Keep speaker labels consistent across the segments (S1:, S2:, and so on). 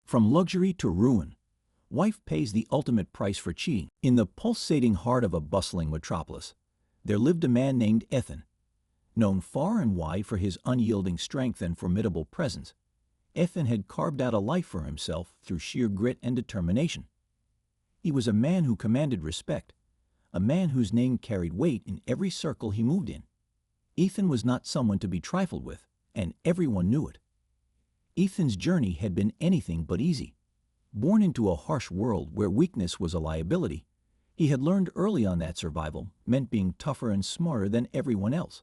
S1: From luxury to ruin, wife pays the ultimate price for cheating. In the pulsating heart of a bustling metropolis, there lived a man named Ethan. Known far and wide for his unyielding strength and formidable presence, Ethan had carved out a life for himself through sheer grit and determination. He was a man who commanded respect, a man whose name carried weight in every circle he moved in. Ethan was not someone to be trifled with, and everyone knew it. Ethan's journey had been anything but easy. Born into a harsh world where weakness was a liability, he had learned early on that survival meant being tougher and smarter than everyone else.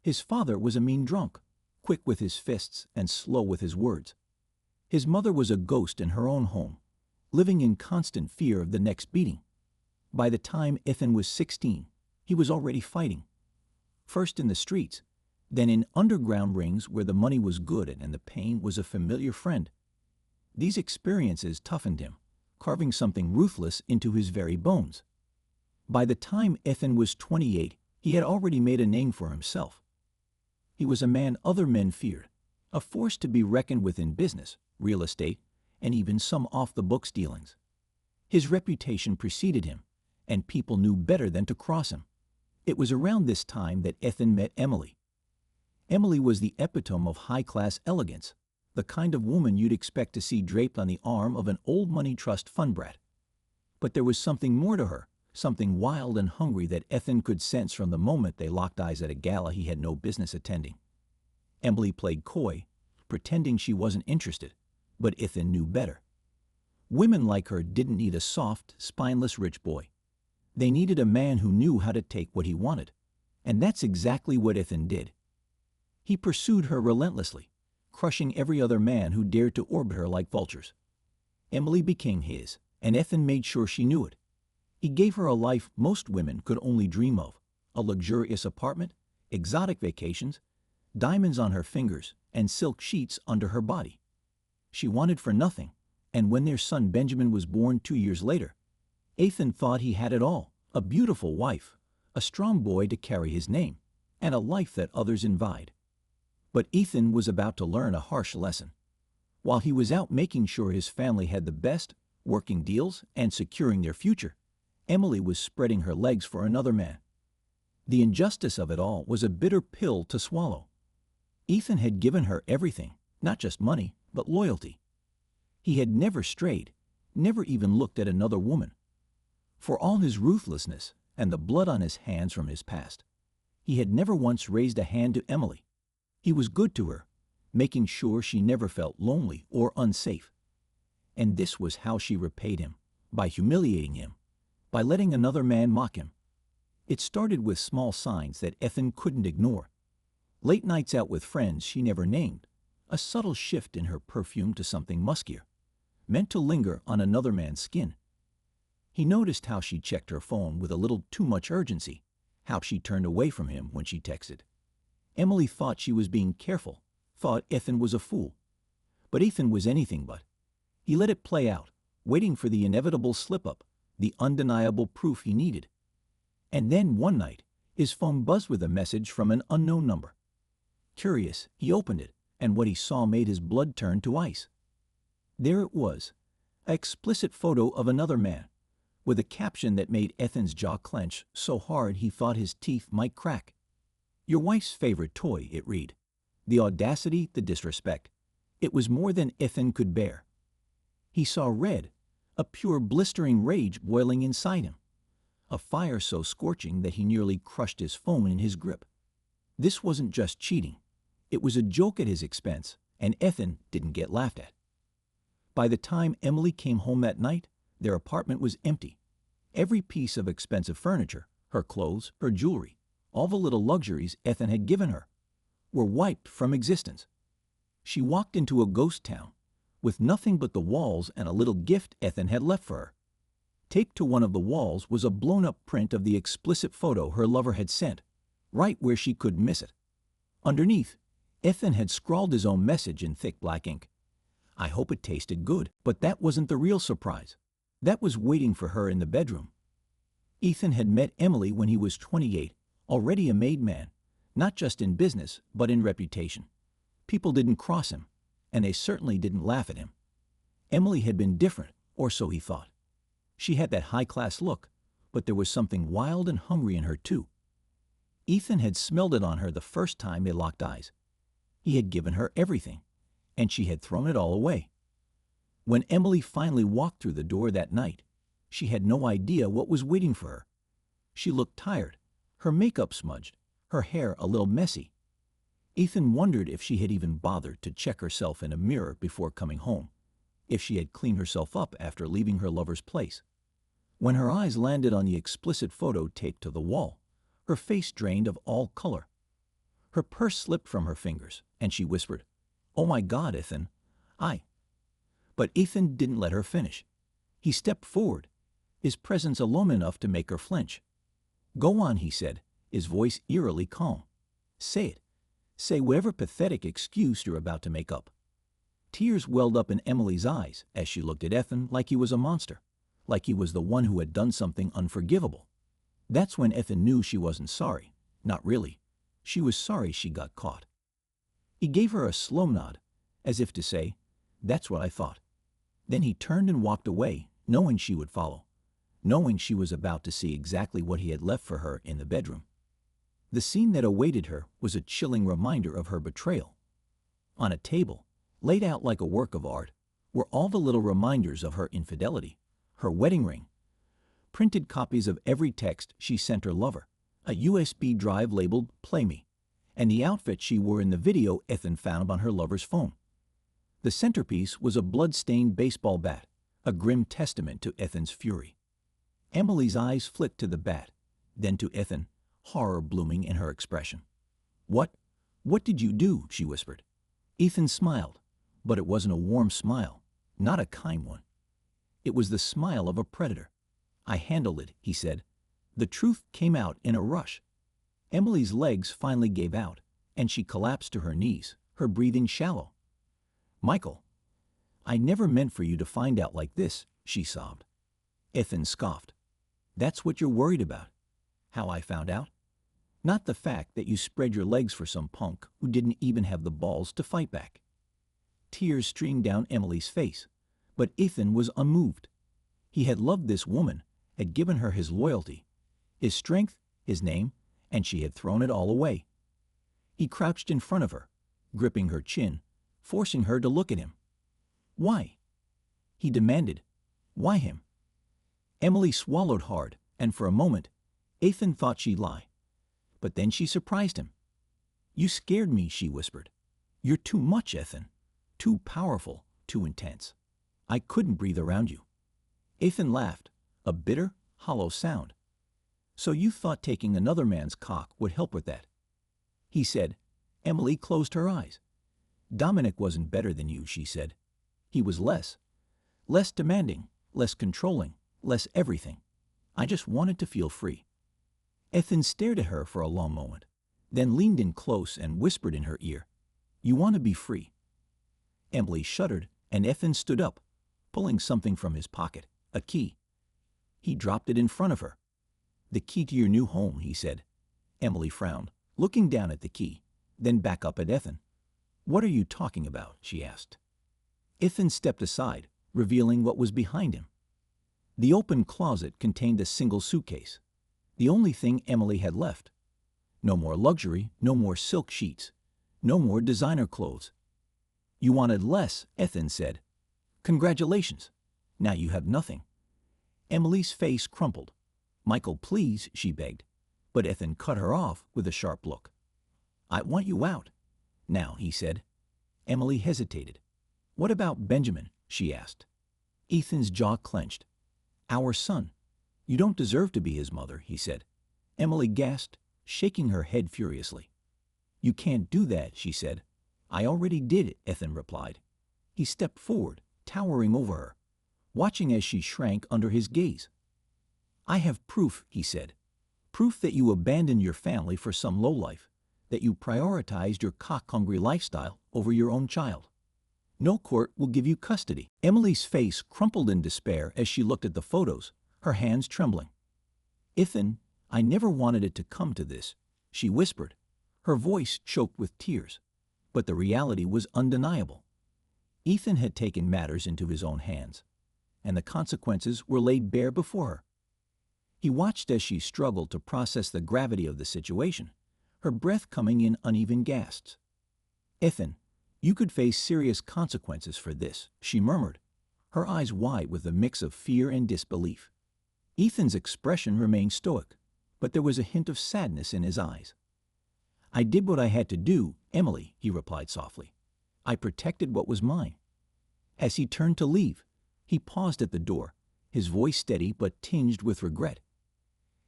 S1: His father was a mean drunk, quick with his fists and slow with his words. His mother was a ghost in her own home, living in constant fear of the next beating. By the time Ethan was 16, he was already fighting. First in the streets, then in underground rings where the money was good and the pain was a familiar friend. These experiences toughened him, carving something ruthless into his very bones. By the time Ethan was 28, he had already made a name for himself. He was a man other men feared, a force to be reckoned with in business, real estate, and even some off-the-books dealings. His reputation preceded him, and people knew better than to cross him. It was around this time that Ethan met Emily. Emily was the epitome of high-class elegance, the kind of woman you'd expect to see draped on the arm of an old money trust fund brat. But there was something more to her, something wild and hungry that Ethan could sense from the moment they locked eyes at a gala he had no business attending. Emily played coy, pretending she wasn't interested, but Ethan knew better. Women like her didn't need a soft, spineless rich boy. They needed a man who knew how to take what he wanted, and that's exactly what Ethan did. He pursued her relentlessly, crushing every other man who dared to orbit her like vultures. Emily became his, and Ethan made sure she knew it. He gave her a life most women could only dream of, a luxurious apartment, exotic vacations, diamonds on her fingers, and silk sheets under her body. She wanted for nothing, and when their son Benjamin was born 2 years later, Ethan thought he had it all: a beautiful wife, a strong boy to carry his name, and a life that others envied. But Ethan was about to learn a harsh lesson. While he was out making sure his family had the best, working deals, and securing their future, Emily was spreading her legs for another man. The injustice of it all was a bitter pill to swallow. Ethan had given her everything, not just money, but loyalty. He had never strayed, never even looked at another woman. For all his ruthlessness and the blood on his hands from his past, he had never once raised a hand to Emily. He was good to her, making sure she never felt lonely or unsafe. And this was how she repaid him, by humiliating him, by letting another man mock him. It started with small signs that Ethan couldn't ignore. Late nights out with friends she never named, a subtle shift in her perfume to something muskier, meant to linger on another man's skin. He noticed how she checked her phone with a little too much urgency, how she turned away from him when she texted. Emily thought she was being careful, thought Ethan was a fool. But Ethan was anything but. He let it play out, waiting for the inevitable slip-up, the undeniable proof he needed. And then one night, his phone buzzed with a message from an unknown number. Curious, he opened it, and what he saw made his blood turn to ice. There it was, an explicit photo of another man, with a caption that made Ethan's jaw clench so hard he thought his teeth might crack. "Your wife's favorite toy," it read. The audacity, the disrespect. It was more than Ethan could bear. He saw red, a pure blistering rage boiling inside him, a fire so scorching that he nearly crushed his phone in his grip. This wasn't just cheating. It was a joke at his expense, and Ethan didn't get laughed at. By the time Emily came home that night, their apartment was empty. Every piece of expensive furniture, her clothes, her jewelry, all the little luxuries Ethan had given her, were wiped from existence. She walked into a ghost town, with nothing but the walls and a little gift Ethan had left for her. Taped to one of the walls was a blown-up print of the explicit photo her lover had sent, right where she couldn't miss it. Underneath, Ethan had scrawled his own message in thick black ink. I hope it tasted good, but that wasn't the real surprise. That was waiting for her in the bedroom. Ethan had met Emily when he was 28, already a made man, not just in business, but in reputation. People didn't cross him, and they certainly didn't laugh at him. Emily had been different, or so he thought. She had that high-class look, but there was something wild and hungry in her too. Ethan had smelled it on her the first time they locked eyes. He had given her everything, and she had thrown it all away. When Emily finally walked through the door that night, she had no idea what was waiting for her. She looked tired, her makeup smudged, her hair a little messy. Ethan wondered if she had even bothered to check herself in a mirror before coming home, if she had cleaned herself up after leaving her lover's place. When her eyes landed on the explicit photo taped to the wall, her face drained of all color. Her purse slipped from her fingers, and she whispered, "Oh my God, Ethan, I—" But Ethan didn't let her finish. He stepped forward, his presence alone enough to make her flinch. "Go on," he said, his voice eerily calm. "Say it. Say whatever pathetic excuse you're about to make up." Tears welled up in Emily's eyes as she looked at Ethan like he was a monster, like he was the one who had done something unforgivable. That's when Ethan knew she wasn't sorry. Not really. She was sorry she got caught. He gave her a slow nod, as if to say, "That's what I thought." Then he turned and walked away, knowing she would follow, knowing she was about to see exactly what he had left for her in the bedroom. The scene that awaited her was a chilling reminder of her betrayal. On a table, laid out like a work of art, were all the little reminders of her infidelity, her wedding ring, printed copies of every text she sent her lover, a USB drive labeled "Play Me," and the outfit she wore in the video Ethan found on her lover's phone. The centerpiece was a blood-stained baseball bat, a grim testament to Ethan's fury. Emily's eyes flicked to the bat, then to Ethan, horror blooming in her expression. What did you do?" she whispered. Ethan smiled, but it wasn't a warm smile, not a kind one. It was the smile of a predator. "I handled it," he said. The truth came out in a rush. Emily's legs finally gave out, and she collapsed to her knees, her breathing shallow. "Michael, I never meant for you to find out like this," she sobbed. Ethan scoffed. "That's what you're worried about? How I found out? Not the fact that you spread your legs for some punk who didn't even have the balls to fight back." Tears streamed down Emily's face, but Ethan was unmoved. He had loved this woman, had given her his loyalty, his strength, his name, and she had thrown it all away. He crouched in front of her, gripping her chin, forcing her to look at him. "Why?" he demanded. "Why him?" Emily swallowed hard, and for a moment, Ethan thought she'd lie. But then she surprised him. "You scared me," she whispered. "You're too much, Ethan. Too powerful, too intense. I couldn't breathe around you." Ethan laughed, a bitter, hollow sound. "So you thought taking another man's cock would help with that?" He said. Emily closed her eyes. "Dominic wasn't better than you," she said. "He was less demanding, less controlling, less everything. I just wanted to feel free." Ethan stared at her for a long moment, then leaned in close and whispered in her ear, "You want to be free." Emily shuddered, and Ethan stood up, pulling something from his pocket, a key. He dropped it in front of her. "The key to your new home," he said. Emily frowned, looking down at the key, then back up at Ethan. "What are you talking about?" she asked. Ethan stepped aside, revealing what was behind him. The open closet contained a single suitcase, the only thing Emily had left. No more luxury, no more silk sheets, no more designer clothes. "You wanted less," Ethan said. "Congratulations. Now you have nothing." Emily's face crumpled. "Michael, please," she begged. But Ethan cut her off with a sharp look. "I want you out now," he said. Emily hesitated. "What about Benjamin?" she asked. Ethan's jaw clenched. "Our son. You don't deserve to be his mother," he said. Emily gasped, shaking her head furiously. "You can't do that," she said. "I already did," Ethan replied. He stepped forward, towering over her, watching as she shrank under his gaze. "I have proof," he said. "Proof that you abandoned your family for some lowlife, that you prioritized your cock-hungry lifestyle over your own child. No court will give you custody." Emily's face crumpled in despair as she looked at the photos, her hands trembling. "Ethan, I never wanted it to come to this," she whispered, her voice choked with tears. But the reality was undeniable. Ethan had taken matters into his own hands, and the consequences were laid bare before her. He watched as she struggled to process the gravity of the situation, her breath coming in uneven gasps. "Ethan, you could face serious consequences for this," she murmured, her eyes wide with a mix of fear and disbelief. Ethan's expression remained stoic, but there was a hint of sadness in his eyes. "I did what I had to do, Emily," he replied softly. "I protected what was mine." As he turned to leave, he paused at the door, his voice steady but tinged with regret.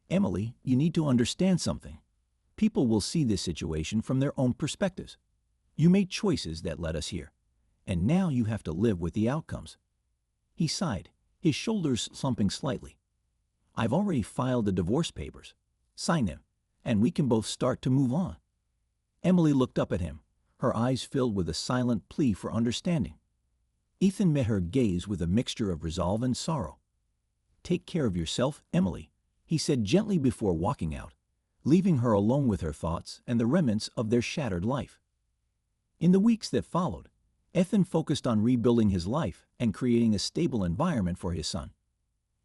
S1: "Emily, you need to understand something. People will see this situation from their own perspectives. You made choices that led us here, and now you have to live with the outcomes." He sighed, his shoulders slumping slightly. "I've already filed the divorce papers. Sign them, and we can both start to move on." Emily looked up at him, her eyes filled with a silent plea for understanding. Ethan met her gaze with a mixture of resolve and sorrow. "Take care of yourself, Emily," he said gently before walking out, leaving her alone with her thoughts and the remnants of their shattered life. In the weeks that followed, Ethan focused on rebuilding his life and creating a stable environment for his son.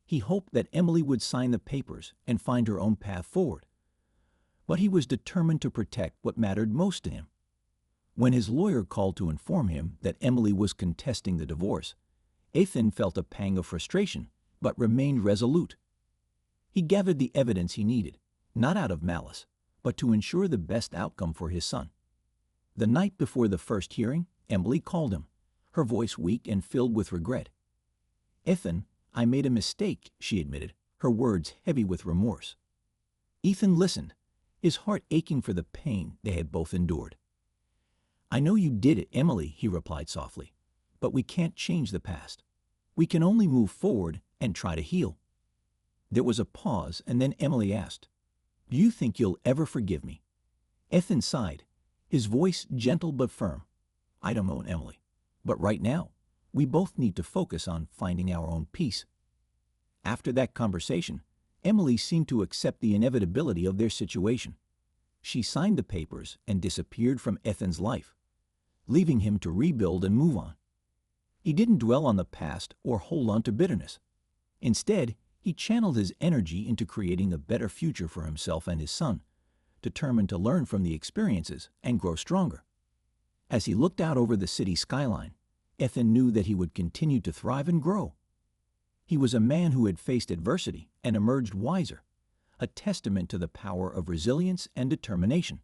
S1: He hoped that Emily would sign the papers and find her own path forward. But he was determined to protect what mattered most to him. When his lawyer called to inform him that Emily was contesting the divorce, Ethan felt a pang of frustration, but remained resolute. He gathered the evidence he needed, not out of malice, but to ensure the best outcome for his son. The night before the first hearing, Emily called him, her voice weak and filled with regret. "Ethan, I made a mistake," she admitted, her words heavy with remorse. Ethan listened, his heart aching for the pain they had both endured. "I know you did it, Emily," he replied softly, "but we can't change the past. We can only move forward and try to heal." There was a pause, and then Emily asked, "Do you think you'll ever forgive me?" Ethan sighed, his voice gentle but firm. "I don't know, Emily, but right now, we both need to focus on finding our own peace." After that conversation, Emily seemed to accept the inevitability of their situation. She signed the papers and disappeared from Ethan's life, leaving him to rebuild and move on. He didn't dwell on the past or hold on to bitterness. Instead, he channeled his energy into creating a better future for himself and his son, determined to learn from the experiences and grow stronger. As he looked out over the city skyline, Ethan knew that he would continue to thrive and grow. He was a man who had faced adversity and emerged wiser, a testament to the power of resilience and determination.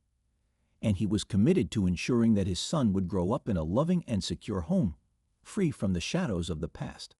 S1: And he was committed to ensuring that his son would grow up in a loving and secure home, free from the shadows of the past.